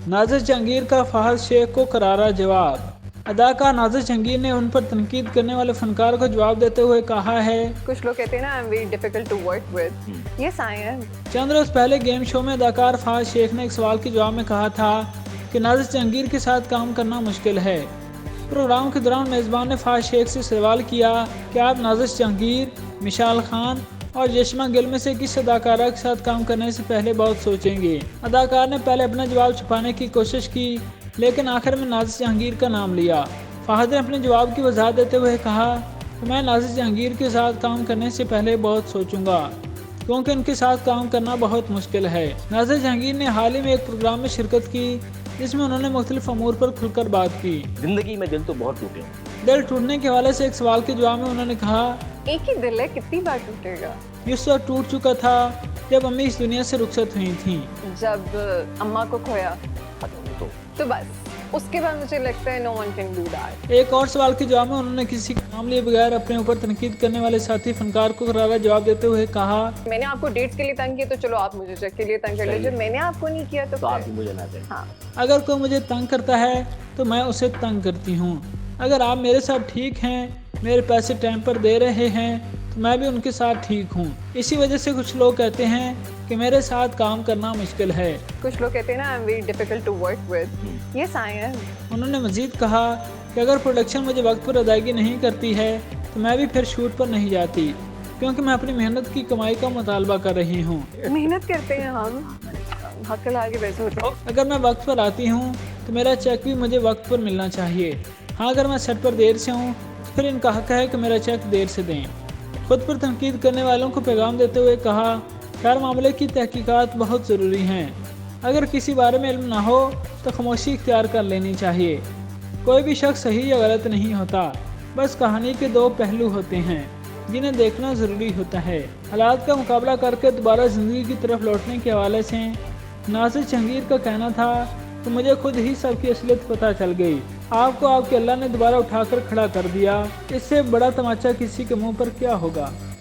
नाज़िर जहांगीर का फहद शेख को करारा जवाब। अदाकार नाज़िर जहांगीर ने उन पर तनकीद करने वाले फनकार को जवाब देते हुए कहा है, कुछ लोग कहते हैं ना, I am very difficult to work with. Yes I am. चंद रोज पहले गेम शो में अदाकार फहद शेख ने एक सवाल के जवाब में कहा था कि नाज़िर जहांगीर के साथ काम करना मुश्किल है। प्रोग्राम के दौरान मेज़बान ने फहद शेख से सवाल किया कि आप नाज़िर जहांगीर, मिसाल खान और यशमा गिल में से किस अदाकारा के साथ काम करने से पहले बहुत सोचेंगे। अदाकार ने पहले अपना जवाब छुपाने की कोशिश की, लेकिन आखिर में नाज़िर जहांगीर का नाम लिया। फहद ने अपने जवाब की वजाहत देते हुए कहा कि मैं नाज़िर जहांगीर के साथ काम करने से पहले बहुत सोचूंगा, क्योंकि उनके साथ काम करना बहुत मुश्किल है। नाज़िर जहांगीर ने हाल ही में एक प्रोग्राम में शिरकत की, जिसमें उन्होंने मुख्तलिफ अमूर पर खुलकर बात की। जिंदगी में दिल तो बहुत टूटे हैं। दिल टूटने के हवाले से एक सवाल के जवाब में उन्होंने कहा, एक ही दिल है, कितनी बार टूटेगा। ये उस वक्त टूट चुका था जब अम्मी इस दुनिया से रुखसत हुई थी। जब अम्मा को खोया तो बस उसके बाद मुझे लगता है no one can do that. एक और सवाल के जवाब में उन्होंने किसी का नाम लिए बगैर अपने ऊपर तनकीद करने वाले साथी फनकार को करारा जवाब देते हुए कहा, मैंने आपको डेट्स के लिए तंग किया तो चलो आप मुझे चेक के लिए तंग कर लीजिए, मैंने आपको नहीं किया तो आप फिर। भी मुझे ना दें। हाँ, अगर कोई मुझे तंग करता है तो मैं उसे तंग करती हूँ। अगर आप मेरे साथ ठीक हैं, मेरे पैसे टाइम पर दे रहे हैं, तो मैं भी उनके साथ ठीक हूँ। इसी वजह से कुछ लोग कहते हैं कि मेरे साथ काम करना मुश्किल है। कुछ लोग कहते हैं ना, I am very difficult to work with. Yes I am. उन्होंने मजीद कहा कि अगर प्रोडक्शन मुझे वक्त पर अदायगी नहीं करती है तो मैं भी फिर शूट पर नहीं जाती, क्योंकि मैं अपनी मेहनत की कमाई का मुतालबा कर रही हूँ। मेहनत करते हैं हम, हक आगे वैसे होता। अगर मैं वक्त पर आती हूँ तो मेरा चेक भी मुझे वक्त पर मिलना चाहिए। हाँ, अगर मैं सेट पर देर से हूँ तो फिर इनका हक है कि मेरा चेक देर से दें। खुद पर तनकीद करने वालों को पैगाम देते हुए कहा, हर मामले की तहकीकात बहुत ज़रूरी हैं। अगर किसी बारे में इल्म ना हो तो खामोशी इख्तियार कर लेनी चाहिए। कोई भी शख्स सही या गलत नहीं होता, बस कहानी के दो पहलू होते हैं जिन्हें देखना ज़रूरी होता है। हालात का मुकाबला करके दोबारा ज़िंदगी की तरफ लौटने के हवाले से नाज़िर जहांगीर का कहना था कि मुझे खुद ही सबकी असलियत पता चल गई। आपको आपके अल्लाह ने दोबारा उठाकर खड़ा कर दिया, इससे बड़ा तमाचा किसी के मुंह पर क्या होगा।